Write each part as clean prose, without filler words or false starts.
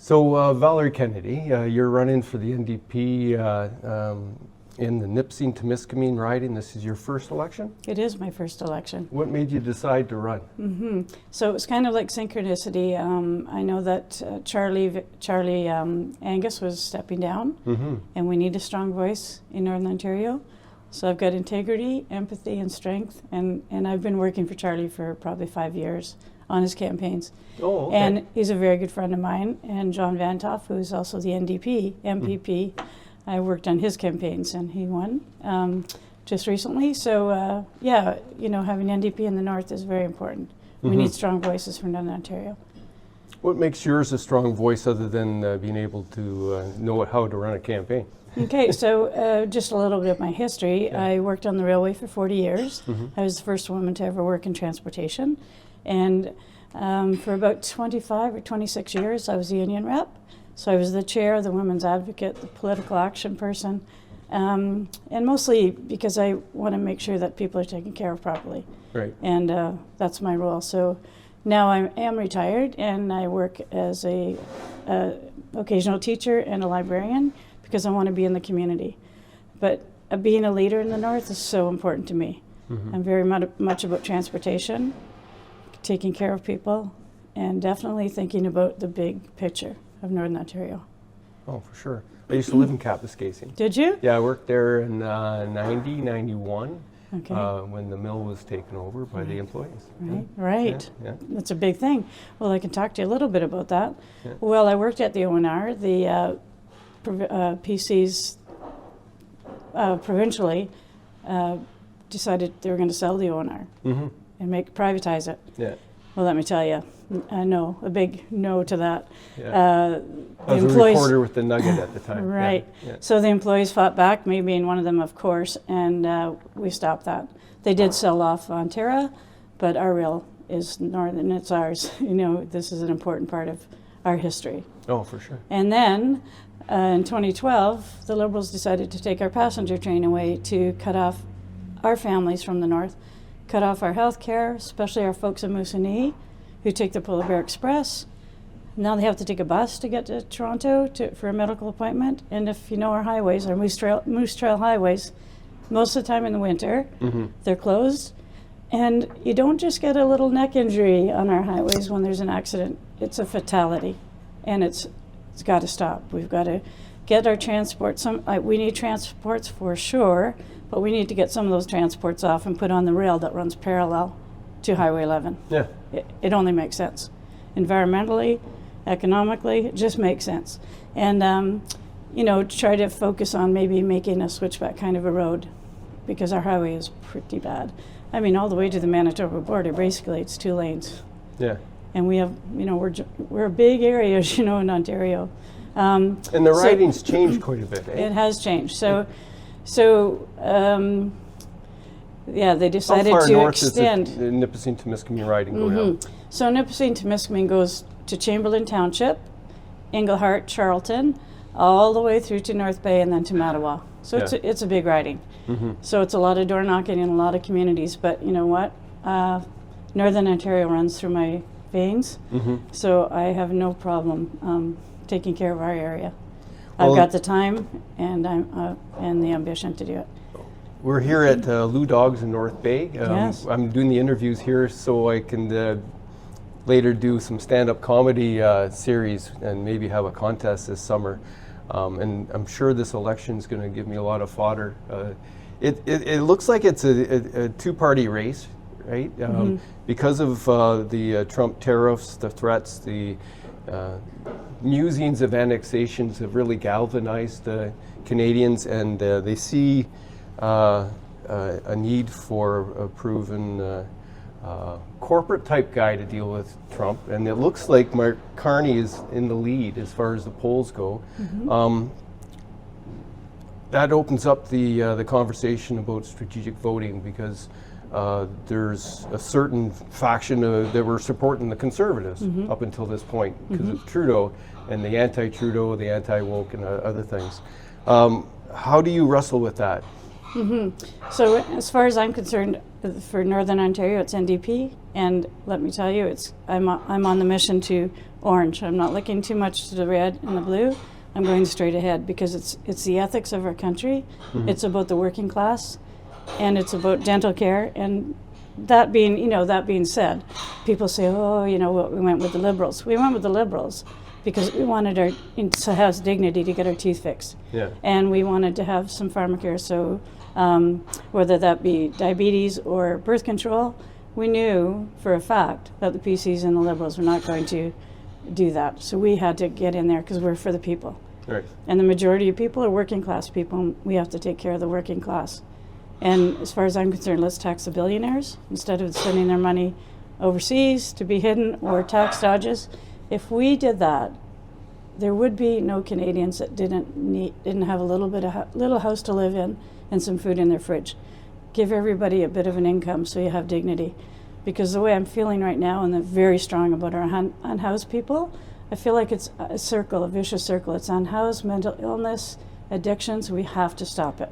So Valerie Kennedy, you're running for the NDP in the Nipissing-Timiskaming riding. This is your first election? It is my first election. What made you decide to run? So it was kind of like synchronicity. I know that Charlie Angus was stepping down, and we need a strong voice in Northern Ontario. So I've got integrity, empathy, and strength, and I've been working for Charlie for probably 5 years on his campaigns. Oh, okay. And he's a very good friend of mine, and John Vanthof, who's also the NDP, MPP. I worked on his campaigns, and he won just recently. So yeah, you know, having NDP in the north is very important. We need strong voices for Northern Ontario. What makes yours a strong voice other than being able to know how to run a campaign? Okay, so just a little bit of my history. Yeah. I worked on the railway for 40 years. I was the first woman to ever work in transportation. And for about 25 or 26 years, I was a union rep. So I was the chair, the women's advocate, the political action person, and mostly because I want to make sure that people are taken care of properly. Right. And that's my role. So now I am retired, and I work as a occasional teacher and a librarian because I want to be in the community. But being a leader in the north is so important to me. I'm very much about transportation, taking care of people, and definitely thinking about the big picture of Northern Ontario. Oh, for sure. I used to live in Nipissing. Did you? Yeah, I worked there in 91 Okay. when the mill was taken over by the employees. Right. Yeah. That's a big thing. Well, I can talk to you a little bit about that. Yeah. Well, I worked at the ONR, the PCs provincially decided they were going to sell the ONR and privatize it. Yeah. Well, let me tell you, no, a big no to that. Yeah. I was a reporter with the Nugget at the time. Right. Yeah. Yeah. So the employees fought back, me being one of them, of course, and we stopped that. They did sell off Ontario, but our rail is northern, it's ours. You know, this is an important part of our history. Oh, for sure. And then in 2012, the Liberals decided to take our passenger train away to cut off our families from the north, cut off our health care, especially our folks in Moosonee who take the Polar Bear Express. Now they have to take a bus to get to Toronto for a medical appointment. And if you know our highways, our Moose Trail highways, most of the time in the winter, they're closed. And you don't just get a little neck injury on our highways when there's an accident. It's a fatality. And it's got to stop. We've got to get our transport. We need transports for sure, but we need to get some of those transports off and put on the rail that runs parallel to Highway 11. Yeah. It only makes sense. Environmentally, economically, it just makes sense. And, you know, try to focus on maybe making a switchback kind of a road because our highway is pretty bad. I mean, all the way to the Manitoba border, basically it's 2 lanes. Yeah. And we have, you know, we're a big area, as you know, in Ontario. And the riding's changed quite a bit, eh? It has changed. So yeah, they decided How far to north extend. Does the Nipissing-Timiskaming riding go now? So Nipissing-Timiskaming goes to Chamberlain Township, Englehart, Charlton, all the way through to North Bay and then to Mattawa. So it's a big riding. So it's a lot of door knocking in a lot of communities. But you know what? Northern Ontario runs through my veins, so I have no problem taking care of our area. I've got the time and and the ambition to do it. We're here at Lou Dawgs in North Bay. Yes. I'm doing the interviews here so I can later do some stand-up comedy series and maybe have a contest this summer. And I'm sure this election is going to give me a lot of fodder. It looks like it's a two-party race, right? Because of the Trump tariffs, the threats, the musings of annexations have really galvanized Canadians, and they see a need for a proven corporate-type guy to deal with Trump. And it looks like Mark Carney is in the lead as far as the polls go. That opens up the conversation about strategic voting because there's a certain faction that were supporting the Conservatives up until this point because of Trudeau and the anti-Trudeau, the anti-woke, and other things. How do you wrestle with that? So as far as I'm concerned, For Northern Ontario, it's NDP, and let me tell you, I'm on the mission to orange. I'm not looking too much to the red and the blue. I'm going straight ahead because it's the ethics of our country. Mm-hmm. It's about the working class, and it's about dental care. And that being said, people say, oh, we went with the Liberals. We went with the Liberals because we wanted to have dignity to get our teeth fixed. Yeah. And we wanted to have some pharmacare. So whether that be diabetes or birth control, we knew for a fact that the PCs and the Liberals were not going to do that. So we had to get in there because we're for the people. Right. And the majority of people are working class people, and we have to take care of the working class. And as far as I'm concerned, let's tax the billionaires instead of spending their money overseas to be hidden or tax dodges. If we did that, there would be no Canadians that didn't have a little house to live in and some food in their fridge. Give everybody a bit of an income so you have dignity. Because the way I'm feeling right now, and I'm very strong about our unhoused people, I feel like it's a vicious circle. It's unhoused, mental illness, addictions. We have to stop it.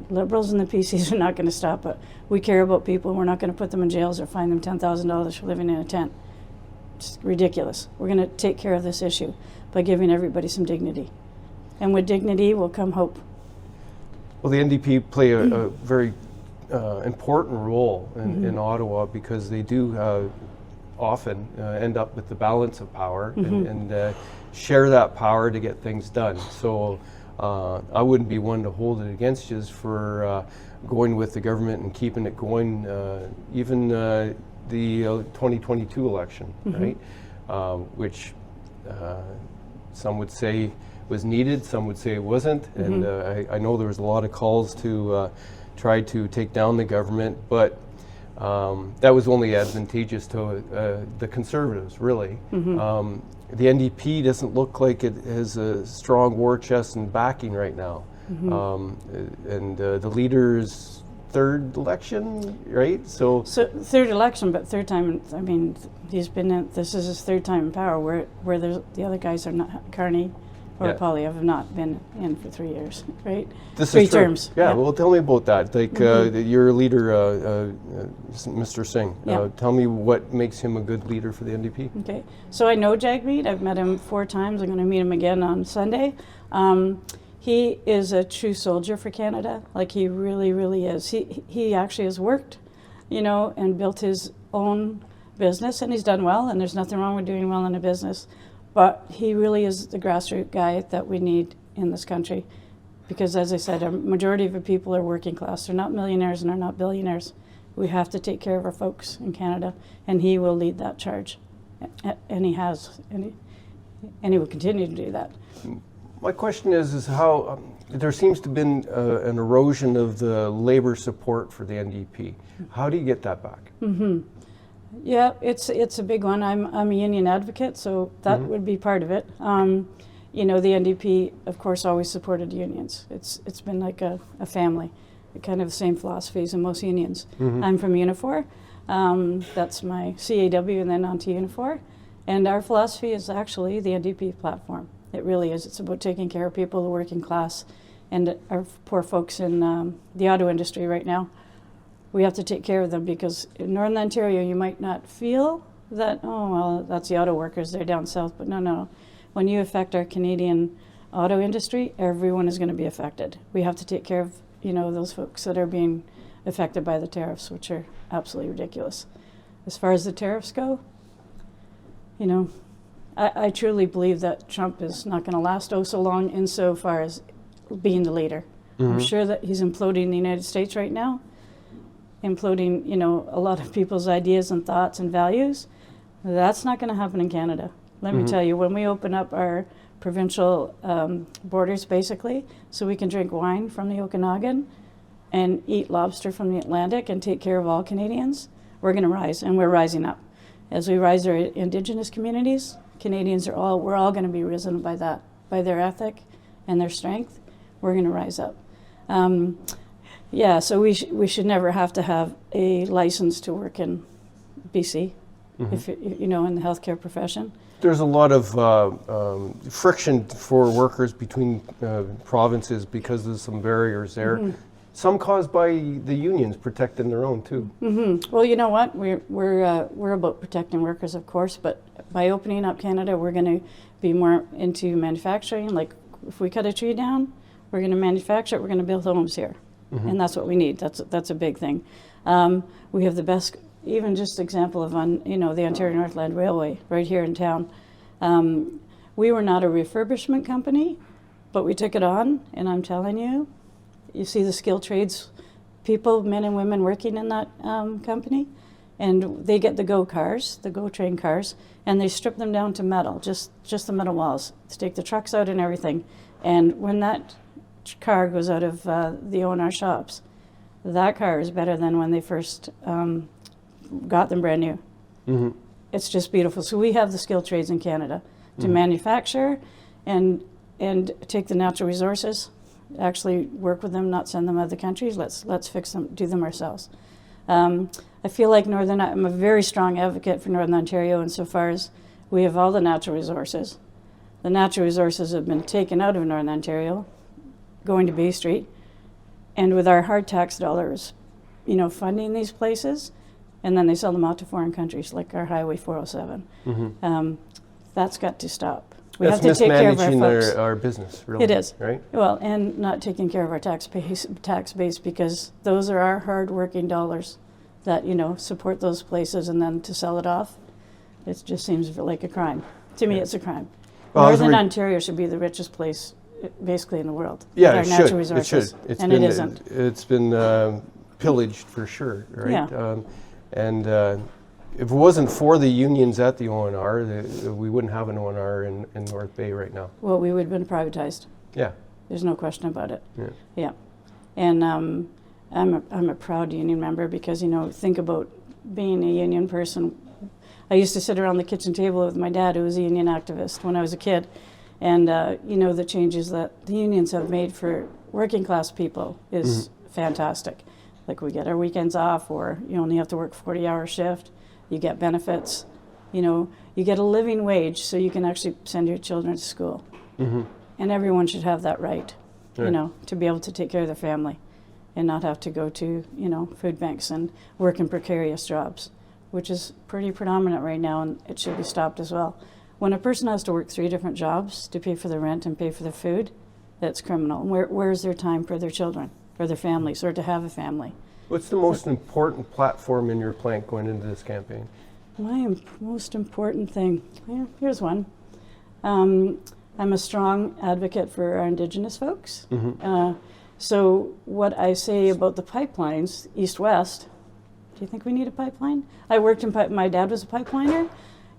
Liberals and the PCs are not going to stop it. We care about people. We're not going to put them in jails or fine them $10,000 for living in a tent. It's ridiculous. We're going to take care of this issue by giving everybody some dignity. And with dignity will come hope. Well, the NDP play a very important role in Ottawa because they do often end up with the balance of power and share that power to get things done. So I wouldn't be one to hold it against you for going with the government and keeping it going, even the 2022 election, right? Which some would say was needed, some would say it wasn't, and I know there was a lot of calls to try to take down the government, but that was only advantageous to the Conservatives, really. The NDP doesn't look like it has a strong war chest and backing right now. And the leader's third election, right? So third election, but third time. I mean, this is his third time in power. Where the other guys are not. Carney or Poilievre have not been in for 3 years, right? Three terms. Yeah. Well, tell me about that. Like your leader, Mr. Singh. Tell me what makes him a good leader for the NDP. Okay. So I know Jagmeet. I've met him 4 times. I'm going to meet him again on Sunday. He is a true soldier for Canada. Like he really, really is. He actually has worked, and built his own business, and he's done well. And there's nothing wrong with doing well in a business. But he really is the grassroots guy that we need in this country. Because as I said, a majority of the people are working class. They're not millionaires and they're not billionaires. We have to take care of our folks in Canada, and he will lead that charge. And he has, and he will continue to do that. My question is how there seems to have been an erosion of the labor support for the NDP. How do you get that back? Yeah, it's a big one. I'm a union advocate, so that would be part of it. The NDP, of course, always supported unions. It's been like a family, kind of the same philosophies in most unions. I'm from Unifor. That's my CAW and then on to Unifor. And our philosophy is actually the NDP platform. It really is. It's about taking care of people, the working class, and our poor folks in the auto industry right now. We have to take care of them because in Northern Ontario, you might not feel that, oh, well, that's the auto workers, they're down south. But no. When you affect our Canadian auto industry, everyone is going to be affected. We have to take care of, those folks that are being affected by the tariffs, which are absolutely ridiculous. As far as the tariffs go, I truly believe that Trump is not going to last so long insofar as being the leader. I'm sure that he's imploding the United States right now. Imploding, a lot of people's ideas and thoughts and values. That's not going to happen in Canada. Let me tell you, when we open up our provincial borders, basically, so we can drink wine from the Okanagan and eat lobster from the Atlantic and take care of all Canadians, we're going to rise, and we're rising up. As we rise our Indigenous communities, we're all going to be risen by that, by their ethic and their strength. We're going to rise up. So we should never have to have a license to work in BC, if in the healthcare profession. There's a lot of friction for workers between provinces because there's some barriers there. some caused by the unions protecting their own too. Well, you know what? We're about protecting workers, of course, but by opening up Canada, we're going to be more into manufacturing. Like if we cut a tree down, we're going to manufacture it. We're going to build homes here, and that's what we need. That's a big thing. We have the best, even just example of the Ontario Northland Railway right here in town. We were not a refurbishment company, but we took it on, and I'm telling you, you see the skilled trades people, men and women working in that company, and they get the GO cars, the GO train cars, and they strip them down to metal, just the metal walls, to take the trucks out and everything. And when that car goes out of the O&R shops, that car is better than when they first got them brand new. It's just beautiful. So we have the skilled trades in Canada to manufacture and take the natural resources, actually work with them, not send them other countries. Let's fix them, do them ourselves. I feel like I'm a very strong advocate for Northern Ontario insofar as we have all the natural resources. The natural resources have been taken out of Northern Ontario, going to Bay Street, and with our hard tax dollars, funding these places, and then they sell them out to foreign countries like our Highway 407. That's got to stop. We have to take care of our folks. Our business, really. It is. Right? Well, and not taking care of our tax base because those are our hard-working dollars that, support those places, and then to sell it off, it just seems like a crime. To me, it's a crime. Well, Northern Ontario should be the richest place, basically, in the world. Yeah, with our natural resources. It should. And it isn't. It's been pillaged for sure, right? Yeah. And if it wasn't for the unions at the O&R, we wouldn't have an O&R in North Bay right now. Well, we would have been privatized. Yeah. There's no question about it. Yeah. And I'm a proud union member because, think about being a union person. I used to sit around the kitchen table with my dad, who was a union activist when I was a kid. And, the changes that the unions have made for working class people is fantastic. Like we get our weekends off, or you only have to work 40-hour shift. You get benefits. You get a living wage so you can actually send your children to school. And everyone should have that right, to be able to take care of their family and not have to go to, food banks and work in precarious jobs, which is pretty predominant right now, and it should be stopped as well. When a person has to work 3 different jobs to pay for their rent and pay for their food, that's criminal. Where's their time for their children, for their families, or to have a family? What's the most important platform in your plank going into this campaign? My most important thing, here's one. I'm a strong advocate for our Indigenous folks. So what I say about the pipelines, east-west, do you think we need a pipeline? I worked in my dad was a pipeliner,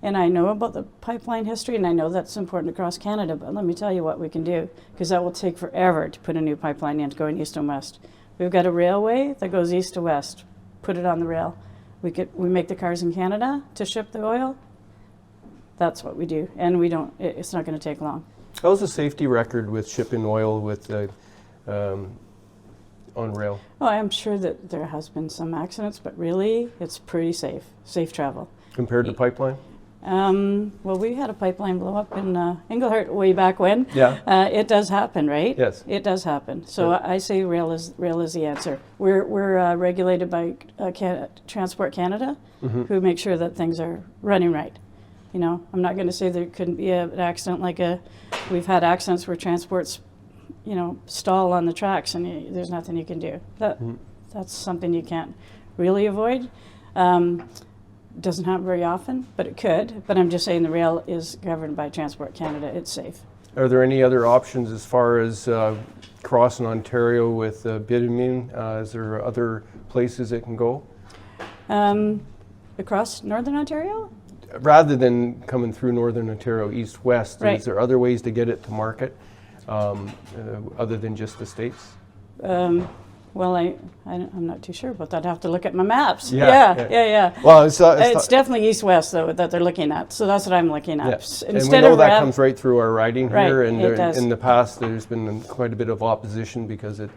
and I know about the pipeline history, and I know that's important across Canada, but let me tell you what we can do, because that will take forever to put a new pipeline in going east and west. We've got a railway that goes east to west. Put it on the rail. We make the cars in Canada to ship the oil. That's what we do, and we don't. It's not going to take long. How's the safety record with shipping oil with on rail? Oh, I'm sure that there has been some accidents, but really, it's pretty safe travel. Compared to pipeline? Well, we had a pipeline blow up in Englehart way back when. Yeah. It does happen, right? Yes. It does happen. So I say rail is the answer. We're regulated by Transport Canada, who make sure that things are running right. I'm not going to say there couldn't be an accident we've had accidents where transports, stall on the tracks and there's nothing you can do. That's something you can't really avoid. Doesn't happen very often, but it could. But I'm just saying the rail is governed by Transport Canada. It's safe. Are there any other options as far as crossing Ontario with bitumen? Is there other places it can go? Across Northern Ontario? Rather than coming through Northern Ontario east-west, right. Is there other ways to get it to market other than just the States? Well, I'm not too sure about that. I have to look at my maps. Yeah. Well, it's definitely east-west, though, that they're looking at. So that's what I'm looking at. Yeah. And we know that comes right through our riding here. And in the past, there's been quite a bit of opposition because it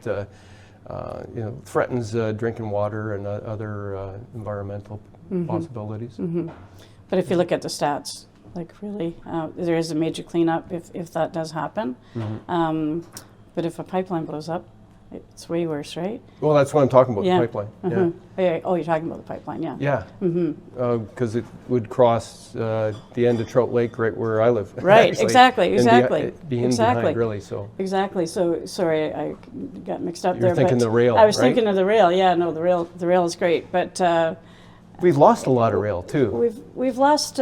threatens drinking water and other environmental possibilities. But if you look at the stats, really, there is a major cleanup if that does happen. But if a pipeline blows up, it's way worse, right? Well, that's what I'm talking about, Yeah. the pipeline. Mhm. Oh, you're talking about the pipeline, yeah. Yeah. Mm-hmm. Because it would cross the end of Trout Lake right where I live. Right, actually, exactly, and exactly. Be in Exactly. behind, really, so. Exactly. So, sorry, I got mixed up You're there. thinking but the rail, I was right? thinking of the rail. Yeah, no, the rail is great, but We've lost a lot of rail, too. we've lost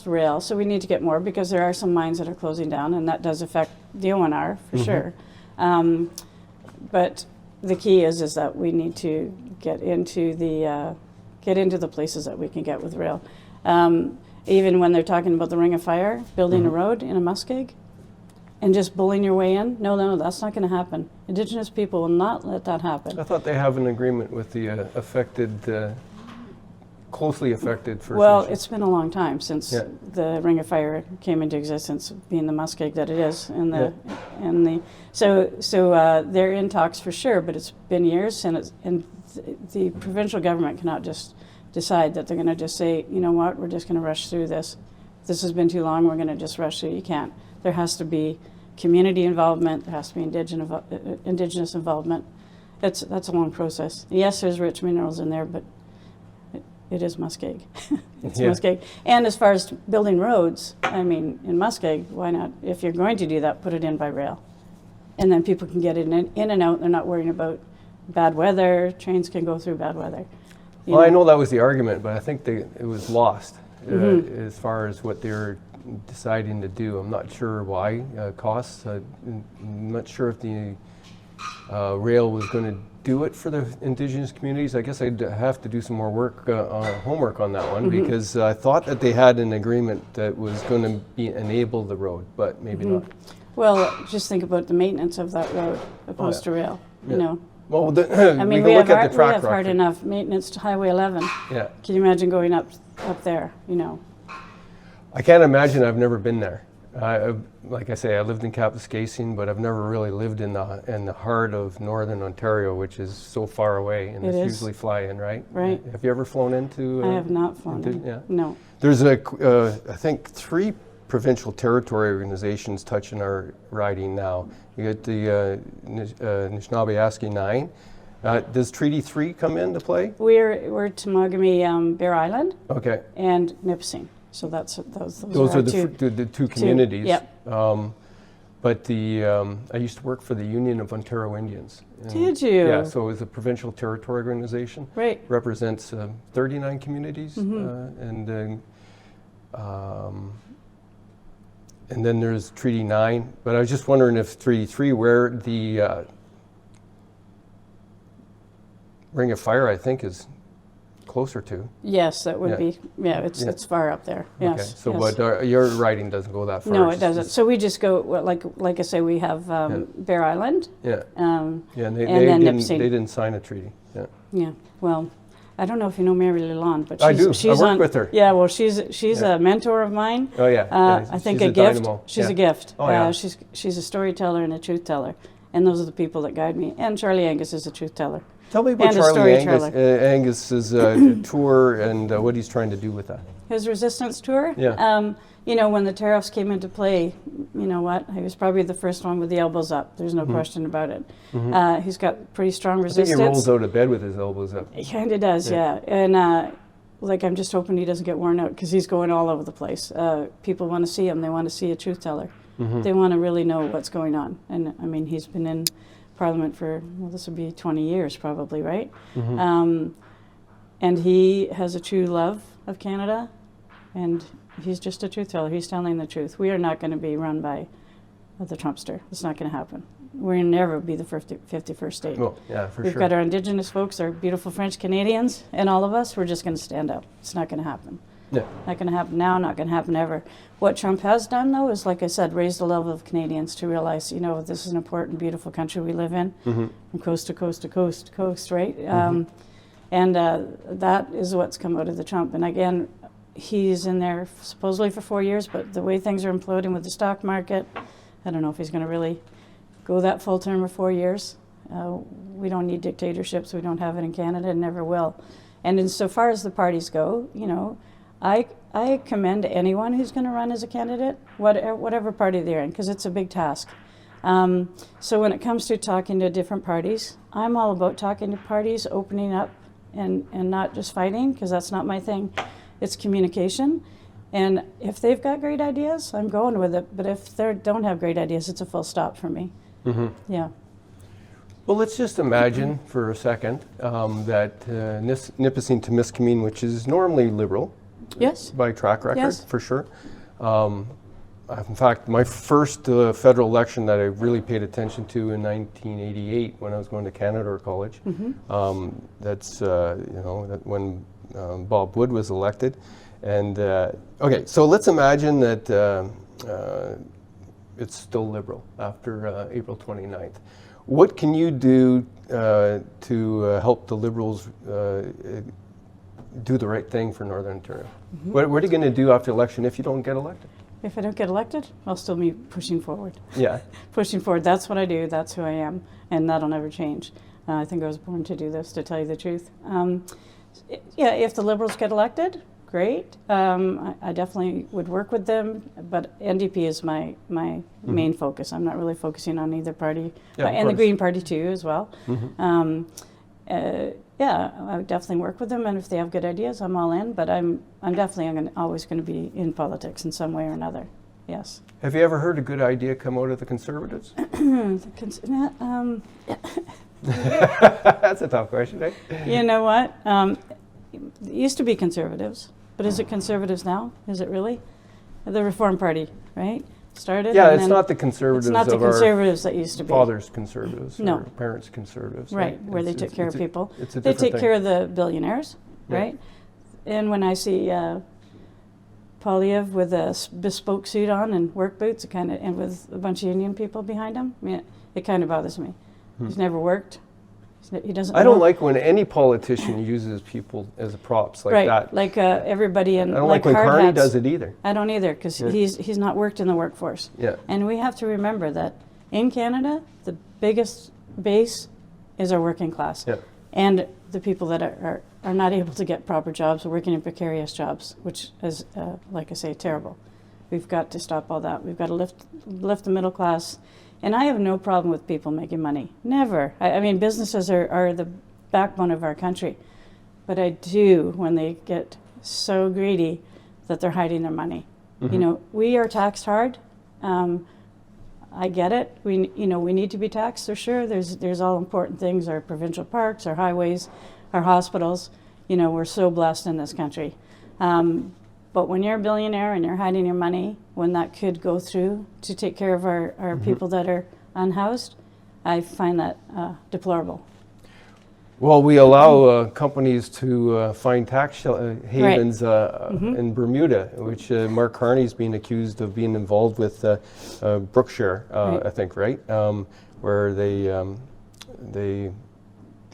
rail. So we need to get more because there are some mines that are closing down, and that does affect the ONR for sure. But the key is that we need to get into the places that we can get with rail. Even when they're talking about the Ring of Fire, building a road in a muskeg, and just bullying your way in, no, that's not going to happen. Indigenous people will not let that happen. I thought they have an agreement with the closely affected First Well, Nations. it's been a long time since the Ring of Fire came into existence, being the muskeg that it is, so they're in talks for sure. But it's been years, and the provincial government cannot just decide that they're going to just say, you know what, we're just going to rush through this. This has been too long. We're going to just rush through. You can't. There has to be community involvement. There has to be indigenous involvement. That's a long process. Yes, there's rich minerals in there, but it is muskeg. It's muskeg. And as far as building roads, I mean, in muskeg, why not? If you're going to do that, put it in by rail. And then people can get in and out. They're not worrying about bad weather. Trains can go through bad weather. Well, I know that was the argument, but I think it was lost as far as what they're deciding to do. I'm not sure why. Costs. I'm not sure if the rail was going to do it for the Indigenous communities. I guess I'd have to do some more work, homework on that one, because I thought that they had an agreement that was going to enable the road, but maybe not. Well, just think about the maintenance of that road opposed to rail. You know. Well, I mean, we can look at the we track have hard record. enough maintenance to Highway 11. Yeah. Can you imagine going up there? You know. I can't imagine. I've never been there. Like I say, I lived in Kapuskasing, but I've never really lived in the heart of northern Ontario, which is so far away, and it's usually fly in, right? Right. Have you ever flown into? I have not flown in. Yeah. No. There's I think 3 provincial territory organizations touching our riding now. You got the Anishinaabe 9. Does Treaty 3 come into play? We're Timiskaming, Bear Island, Okay. and Nipissing. So those are the the two communities. Yep. But I used to work for the Union of Ontario Indians. Did you? Yeah, so it was a provincial territory organization. Right. Represents 39 communities. And then there's Treaty 9. But I was just wondering if Treaty 3, where the Ring of Fire, I think, is closer to. Yes, that would be. Yeah, it's far up there. Yes. Okay. So, yes. but your riding doesn't go that far. No, it doesn't. So we just go like I say, we have Bear Island. Yeah. And And then they Nipissing. didn't sign a treaty. Yeah. Yeah. Well, I don't know if you know Mary Lalonde, but I do. She's I work with her. Yeah. Well, she's a mentor of mine. Oh yeah. I think she's a gift. dynamo. She's Yeah. a gift. Oh, yeah. She's a storyteller and a truth teller, and those are the people that guide me. And Charlie Angus is a truth teller. Tell me about And a Charlie storyteller. Angus's tour and what he's trying to do with that. His resistance tour. Yeah. You know, when the tariffs came into play, you know what? He was probably the first one with the elbows up. There's no question about it. He's got pretty strong I think resistance. he rolls out of bed with his elbows up. He kind of does, yeah. And I'm just hoping he doesn't get worn out because he's going all over the place. People want to see him. They want to see a truth teller. They want to really know what's going on. And I mean, he's been in Parliament for, well, this will be 20 years probably, right? And he has a true love of Canada, and he's just a truth teller. He's telling the truth. We are not going to be run by the Trumpster. It's not going to happen. We're going to never be the 51st state. Well, yeah, for We've sure. got our Indigenous folks, our beautiful French Canadians, and all of us, we're just going to stand up. It's not going to happen. Yeah. Not going to happen now, not going to happen ever. What Trump has done, though, is, like I said, raise the level of Canadians to realize, you know, this is an important, beautiful country we live in, from coast to coast to coast to coast, right? And that is what's come out of the Trump. And again, he's in there supposedly for 4 years, but the way things are imploding with the stock market, I don't know if he's going to really go that full term of 4 years. We don't need dictatorships. We don't have it in Canada and never will. And insofar as the parties go, you know, I commend anyone who's going to run as a candidate, whatever party they're in, because it's a big task. So when it comes to talking to different parties, I'm all about talking to parties, opening up, and not just fighting, because that's not my thing. It's communication. And if they've got great ideas, I'm going with it. But if they don't have great ideas, it's a full stop for me. Mm-hmm. Yeah. Well, let's just imagine for a second that Nipissing-Timiskaming, which is normally Liberal, Yes. by track record, Yes. for sure. In fact, my first federal election that I really paid attention to in 1988, when I was going to Canada College, that's when Bob Wood was elected. And okay, so let's imagine that it's still Liberal after April 29th. What can you do to help the Liberals do the right thing for Northern Ontario? What are you going to do after election if you don't get elected? If I don't get elected, I'll still be pushing forward. Yeah. Pushing forward. That's what I do. That's who I am. And that'll never change. I think I was born to do this, to tell you the truth. Yeah, if the Liberals get elected, great. I definitely would work with them, but NDP is my main focus. I'm not really focusing on either party, and the Green Party too as well. Yeah, I would definitely work with them, and if they have good ideas, I'm all in. But I'm definitely always going to be in politics in some way or another. Yes. Have you ever heard a good idea come out of the Conservatives? That's a tough question, eh? You know what? It used to be Conservatives, but is it Conservatives now? Is it really? The Reform Party, right? Started. Yeah, it's not the Conservatives. It's not the of our Conservatives that used to be. Fathers Conservatives. No. Or parents Conservatives. Right, where they took care of people. It's a they different take care of the billionaires, right? And when I see Polyev with a bespoke suit on and work boots, and with a bunch of union people behind him, I mean, it kind of bothers me. He's never worked. He doesn't. I don't like when any politician uses people as props like that. Like everybody in. I don't like when Carney does it either. I don't either, because he's not worked in the workforce. Yeah. And we have to remember that in Canada, the biggest base is our working class. Yeah. And the people that are not able to get proper jobs, or working in precarious jobs, which is, like I say, terrible. We've got to stop all that. We've got to lift the middle class. And I have no problem with people making money. Never. I mean, businesses are the backbone of our country. But I do when they get so greedy that they're hiding their money. You know, we are taxed hard. I get it. We need to be taxed, for sure. There's all important things, our provincial parks, our highways, our hospitals. You know, we're so blessed in this country. But when you're a billionaire and you're hiding your money, when that could go through to take care of our people that are unhoused, I find that deplorable. Well, we allow companies to find tax havens in Bermuda, which Mark Carney's being accused of being involved with Brookshire, I think, right? Where they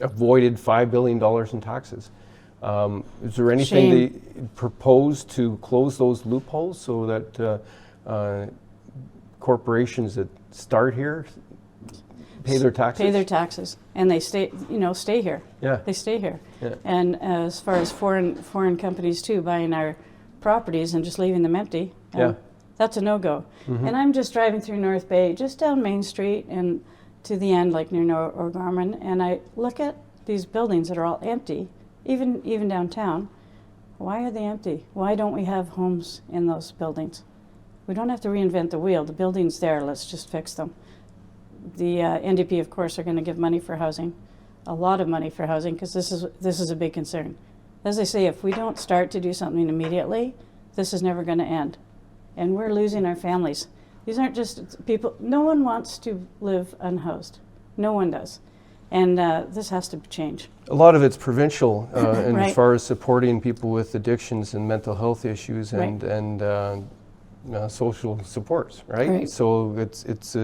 avoided $5 billion in taxes. Is there anything they propose to close those loopholes so that corporations that start here pay their taxes? Pay their taxes, and they stay here. Yeah. They stay here. Yeah. And as far as foreign companies too, buying our properties and just leaving them empty, that's a no-go. And I'm just driving through North Bay, just down Main Street and to the end, like near O'Gorman, and I look at these buildings that are all empty. Even downtown, why are they empty? Why don't we have homes in those buildings? We don't have to reinvent the wheel. The building's there. Let's just fix them. The NDP, of course, are going to give money for housing, a lot of money for housing, because this is a big concern. As I say, if we don't start to do something immediately, this is never going to end, and we're losing our families. These aren't just people. No one wants to live unhoused. No one does. And this has to change. A lot of it's provincial as far as supporting people with addictions and mental health issues and social supports, right? So it's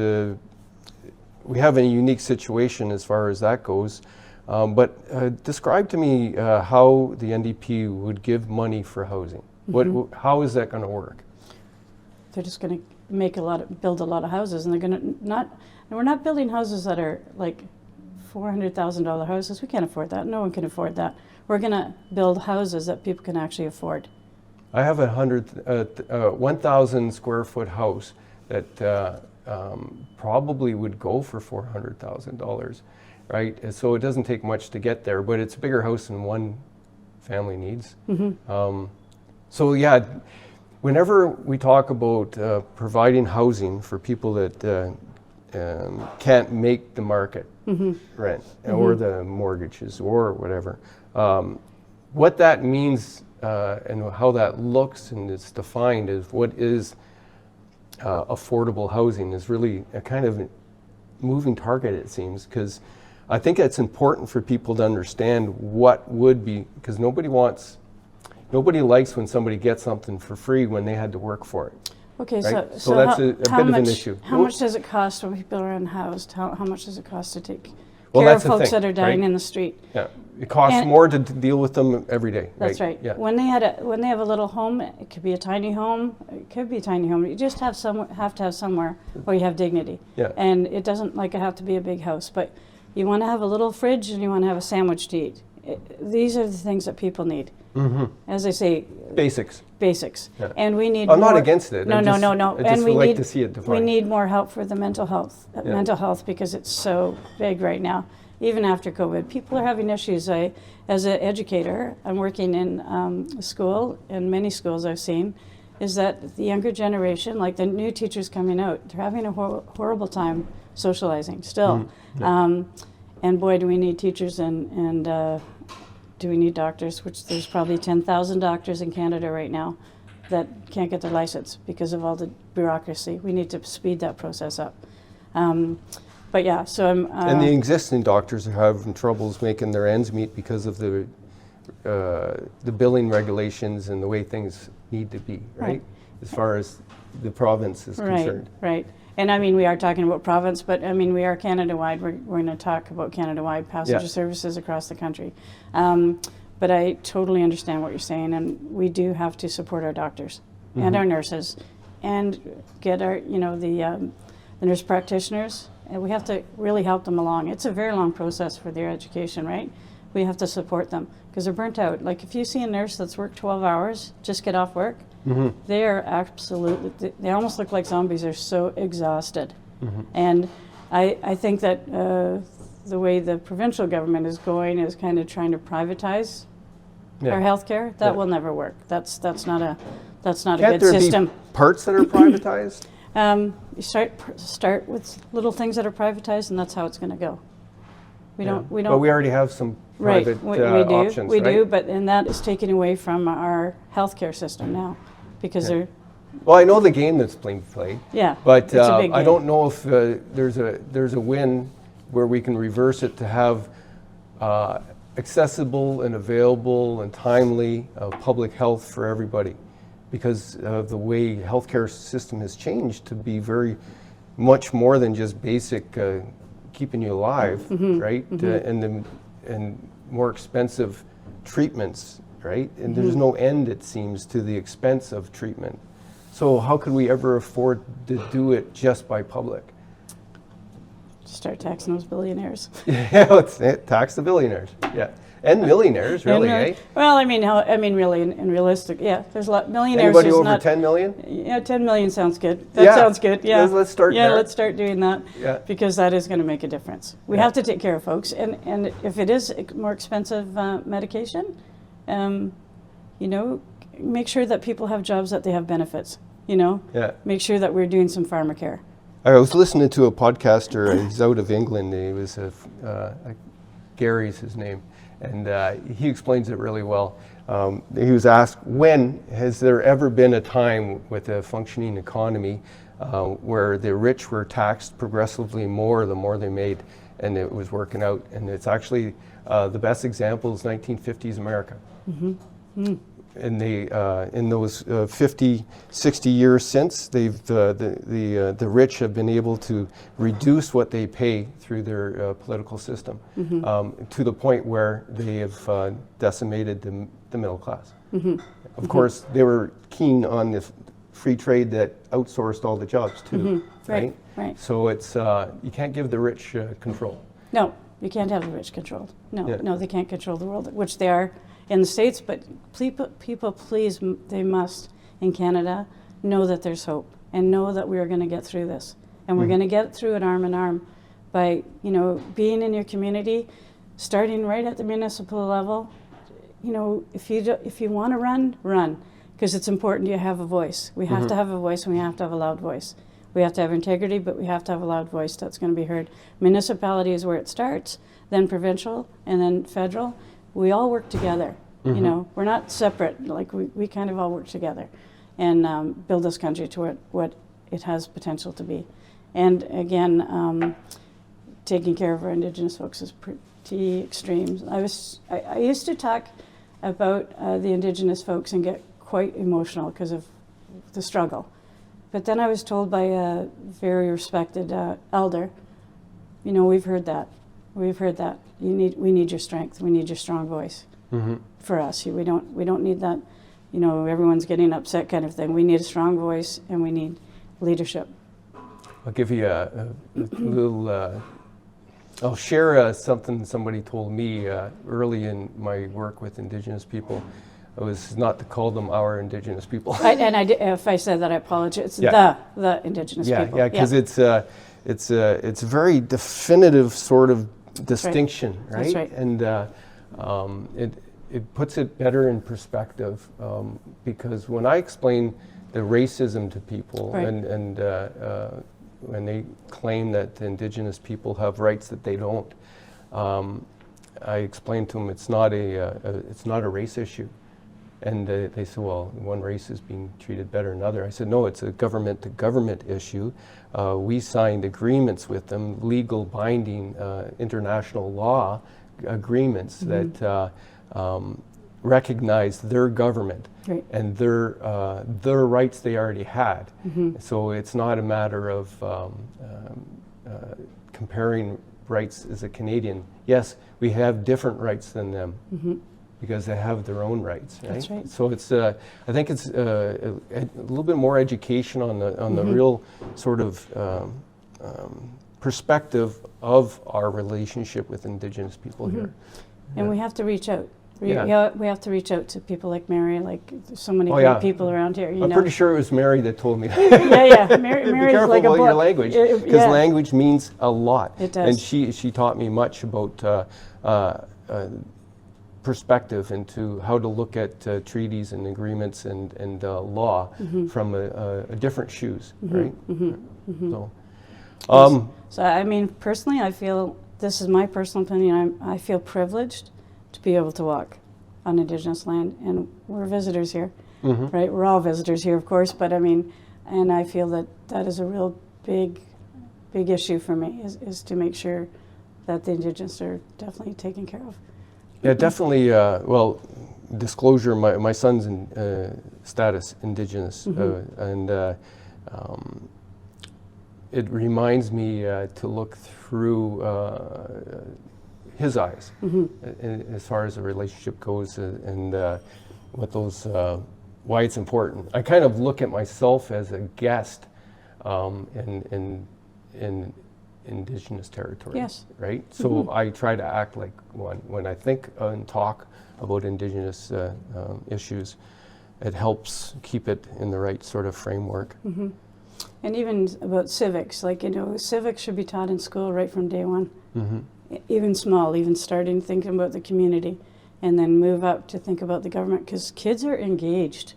we have a unique situation as far as that goes. But describe to me how the NDP would give money for housing. How is that going to work? They're just going to build a lot of houses, and they're going to and we're not building houses that are like $400,000 houses. We can't afford that. No one can afford that. We're going to build houses that people can actually afford. I have a 1,000 square foot house that probably would go for $400,000, right? And so it doesn't take much to get there, but it's a bigger house than one family needs. So yeah, whenever we talk about providing housing for people that can't make the market rent or the mortgages or whatever, what that means and how that looks and it's defined is what is affordable housing is really a kind of moving target, it seems, because I think it's important for people to understand what would be, because nobody likes when somebody gets something for free when they had to work for it. Okay, right? so that's a bit of an issue. How much does it cost when people are unhoused? How much does it cost to take Well, care that's of the folks thing, that are dying right? in the street? Yeah, it costs And- more to deal with them every day. That's right. Yeah. When they have a little home, it could be a tiny home. It could be a tiny home. You just have to have somewhere where you have dignity. Yeah. And it doesn't have to be a big house, but you want to have a little fridge and you want to have a sandwich to eat. These are the things that people need. As I say, Basics. basics. Yeah. And we need I'm more, not against it. No. I just And would like to see it we defined. need more help for the mental health because it's so big right now. Even after COVID, people are having issues. As an educator, I'm working in a school, in many schools I've seen, is that the younger generation, like the new teachers coming out, they're having a horrible time socializing still. And boy, do we need teachers and do we need doctors, which there's probably 10,000 doctors in Canada right now that can't get their license because of all the bureaucracy. We need to speed that process up. But yeah, so I'm... and the existing doctors are having troubles making their ends meet because of the billing regulations and the way things need to be, right? As far as the province is concerned. Right. And I mean, we are talking about province, but I mean, we are Canada-wide. We're going to talk about Canada-wide passenger services across the country. But I totally understand what you're saying, and we do have to support our doctors and our nurses and get our, the nurse practitioners, and we have to really help them along. It's a very long process for their education, right? We have to support them because they're burnt out. Like if you see a nurse that's worked 12 hours, just get off work, they are absolutely, they almost look like zombies. They're so exhausted. And I think that the way the provincial government is going is kind of trying to privatize our healthcare. That will never work. That's not a good system. Be parts that are privatized? You start with little things that are privatized, and that's how it's going to go. We don't. But we already have some private we do. options, We right? do, but and that is taken away from our healthcare system now, because they're. Well, I know the game that's being played. Yeah. But it's a big I game. don't know if there's a win where we can reverse it to have accessible and available and timely public health for everybody, because of the way healthcare system has changed to be very much more than just basic keeping you alive, right? And more expensive treatments, right? And there's no end, it seems, to the expense of treatment. So how could we ever afford to do it just by public? Start taxing those billionaires. Yeah, let's tax the billionaires. Yeah, and millionaires, really, eh? Well, I mean, really, and realistic. Yeah, there's a lot. Millionaires. Anybody is over not, 10 million? Yeah, 10 million sounds good. That sounds good. Yeah, Let's start Yeah, there. let's start doing that. Yeah. Because that is going to make a difference. We have to take care of folks, and if it is more expensive medication, make sure that people have jobs, that they have benefits. Yeah. Make sure that we're doing some pharmacare. I was listening to a podcaster. He's out of England. He was Gary's his name, and he explains it really well. He was asked, when has there ever been a time with a functioning economy where the rich were taxed progressively more the more they made, and it was working out? And it's actually the best example is 1950s America. And they, in those 50, 60 years since, they've the rich have been able to reduce what they pay through their political system to the point where they have decimated the middle class. Of course, they were keen on the free trade that outsourced all the jobs too, right? Right. So it's you can't give the rich control. No, you can't have the rich controlled. No, they can't control the world, which they are in the States, but people, please, they must, in Canada, know that there's hope and know that we are going to get through this. And we're going to get through it arm in arm by, being in your community, starting right at the municipal level. If you want to run, because it's important you have a voice. We have to have a voice, and we have to have a loud voice. We have to have integrity, but we have to have a loud voice that's going to be heard. Municipality is where it starts, then provincial, and then federal. We all work together. We're not separate. Like we kind of all work together and build this country to what it has potential to be. And again, taking care of our Indigenous folks is pretty extreme. I used to talk about the Indigenous folks and get quite emotional because of the struggle. But then I was told by a very respected elder, we've heard that. We've heard that. We need your strength. We need your strong voice for us. We don't need that, everyone's getting upset kind of thing. We need a strong voice, and we need leadership. I'll give you a little, I'll share something somebody told me early in my work with Indigenous people. It was not to call them our Indigenous people. If I said that, I apologize. It's the Indigenous people. Yeah, because it's a very definitive sort of distinction, right? That's right. And it puts it better in perspective because when I explain the racism to people, right. and when they claim that the Indigenous people have rights that they don't, I explain to them it's not a race issue. And they said, well, one race is being treated better than another. I said, no, it's a government-to-government issue. We signed agreements with them, legal binding international law agreements that recognize their government right. and their rights they already had. So it's not a matter of comparing rights as a Canadian. Yes, we have different rights than them. Because they have their own rights, right? That's right. So it's, I think it's a little bit more education on the real sort of perspective of our relationship with Indigenous people here. And we have to reach out. We have to reach out to people like Mary, like so many great people around here. I'm pretty sure it was Mary that told me that. Mary's be careful like about a book. Your language, because language means a lot. It does. And she taught me much about perspective into how to look at treaties and agreements and law from a different shoes, right? So I mean, personally, I feel, this is my personal opinion, I feel privileged to be able to walk on Indigenous land, and we're visitors here, right? We're all visitors here, of course, but I mean, and I feel that is a real big issue for me, is to make sure that the Indigenous are definitely taken care of. Yeah, definitely. Well, disclosure, my son's in status Indigenous, and it reminds me to look through his eyes as far as the relationship goes, and what those, why it's important. I kind of look at myself as a guest in Indigenous territory, yes. right? So I try to act like one. When I think and talk about Indigenous issues, it helps keep it in the right sort of framework. And even about civics, like, civics should be taught in school right from day one. Even small, even starting thinking about the community, and then move up to think about the government, because kids are engaged.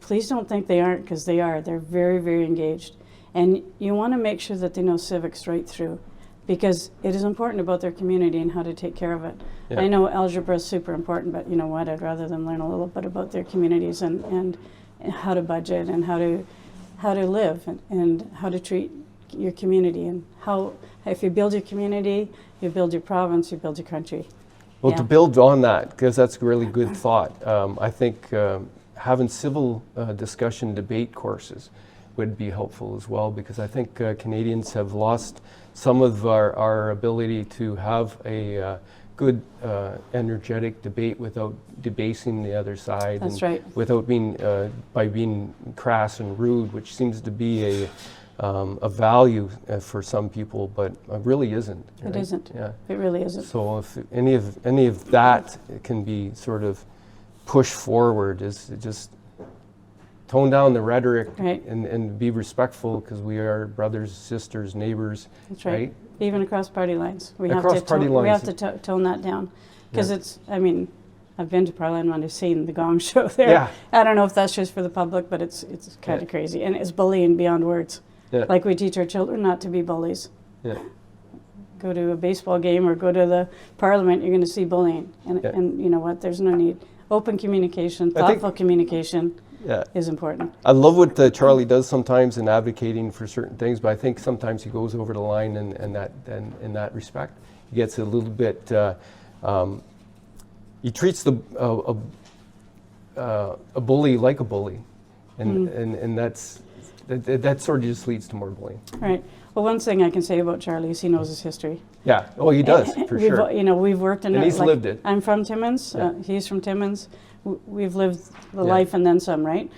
Please don't think they aren't, because they are. They're very, very engaged. And you want to make sure that they know civics right through, because it is important about their community and how to take care of it. Yeah. I know algebra is super important, but you know what? I'd rather them learn a little bit about their communities and how to budget and how to live and how to treat your community, and how, if you build your community, you build your province, you build your country. Well, to build on that, because that's a really good thought, I think having civil discussion debate courses would be helpful as well, because I think Canadians have lost some of our ability to have a good, energetic debate without debasing the other side. That's and right. Without being, by being crass and rude, which seems to be a value for some people, but really isn't. Right? It isn't. Yeah. It really isn't. So if any of that can be sort of pushed forward, is just tone down the rhetoric, Right. and be respectful, because we are brothers, sisters, neighbors. That's right. Even across party lines. We Across have to party we have lines. to tone that down. Because Yeah. it's, I mean, I've been to Parliament, I've seen the Gong Show there. Yeah. I don't know if that's just for the public, but it's kind of Yeah. crazy. And it's bullying beyond words. Yeah. Like we teach our children not to be bullies. Yeah. Go to a baseball game or go to the Parliament, you're going to see bullying. Yeah. And you know what? There's no need. Open communication, I think- thoughtful communication Yeah. is important. I love what Charlie does sometimes in advocating for certain things, but I think sometimes he goes over the line in that respect. He gets a little bit. He treats a bully like a bully, and that sort of just leads to more bullying. Right. Well, one thing I can say about Charlie is he knows his history. Yeah. Oh, he does for We've, sure. You know, we've worked in And he's lived it. I'm from Timmins. Yeah. He's from Timmins. We've lived the Yeah. life and then some, right?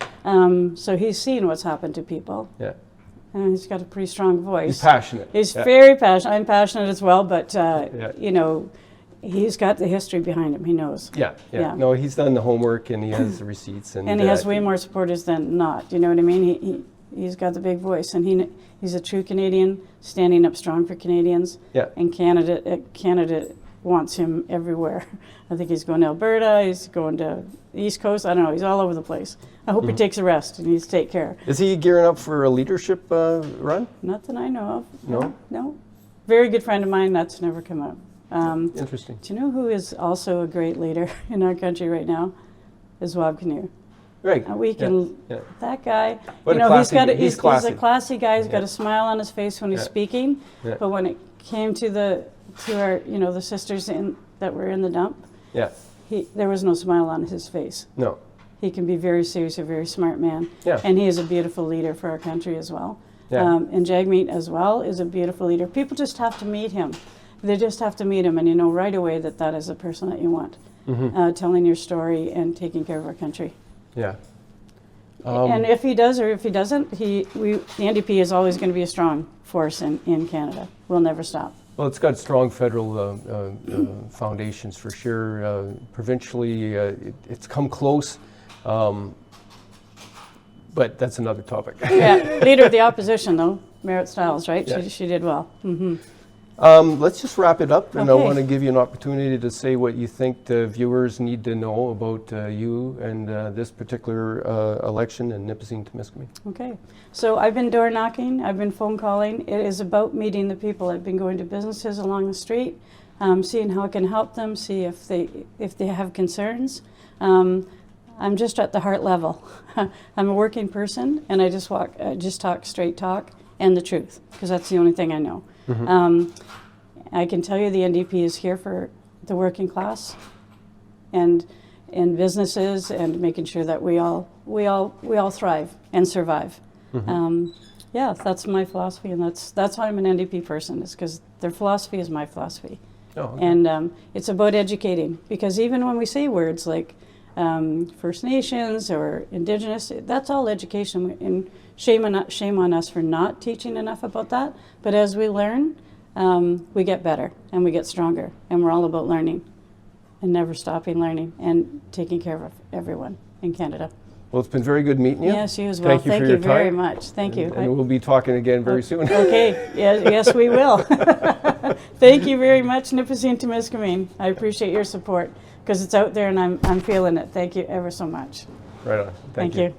So he's seen what's happened to people. Yeah. And he's got a pretty strong voice. He's passionate. He's Yeah. very passionate. I'm passionate as well, but Yeah. you know, he's got the history behind him. He knows. Yeah, yeah. Yeah. No, he's done the homework and he has the receipts. And And he has way more supporters than not. You know what I mean? He's got the big voice, and he's a true Canadian, standing up strong for Canadians. Yeah. And Canada wants him everywhere. I think he's going to Alberta. He's going to the East Coast. I don't know. He's all over the place. I hope he takes a rest and he's take care. Is he gearing up for a leadership run? Not that I know of. No? No. Very good friend of mine. That's never come up. Interesting. Do you know who is also a great leader in our country right now? Is Wab Kinew. Right. We can, Yeah. that guy, What you a know, he's classy- got he's a classy. classy guy. He's got Yeah. a smile on his face when he's Yeah. speaking. Yeah. But when it came to our, you know, the sisters that were in the dump, Yeah. there was no smile on his face. No. He can be very serious, a very smart man. Yeah. And he is a beautiful leader for our country as well. Yeah. And Jagmeet as well is a beautiful leader. People just have to meet him. They just have to meet him, and you know right away that is the person that you want, telling your story and taking care of our country. Yeah. And if he does or if he doesn't, the NDP is always going to be a strong force in Canada. We'll never stop. Well, it's got strong federal foundations for sure. Provincially, it's come close, but that's another topic. Yeah, leader of the opposition though, Merritt Stiles, right? Yeah. She did well. Let's just wrap it up, and I Okay. want to give you an opportunity to say what you think the viewers need to know about you and this particular election in Nipissing-Timiskaming. Okay, so I've been door knocking, I've been phone calling. It is about meeting the people. I've been going to businesses along the street, seeing how I can help them, see if they have concerns. I'm just at the heart level. I'm a working person, and I just talk straight talk and the truth, because that's the only thing I know. I can tell you the NDP is here for the working class and in businesses and making sure that we all thrive and survive. Yeah, that's my philosophy, and that's why I'm an NDP person, is because their philosophy is my philosophy. Oh, okay. And it's about educating, because even when we say words like First Nations or Indigenous, that's all education, and shame on us for not teaching enough about that. But as we learn, we get better and we get stronger, and we're all about learning and never stopping learning and taking care of everyone in Canada. Well, it's been very good meeting you. Yes, you as well. Thank you for your very time. much. Thank you. And we'll be talking again very soon. Okay. Yes, we will. Thank you very much, Nipissing-Timiskaming. I appreciate your support, because it's out there and I'm feeling it. Thank you ever so much. Right on. Thank you.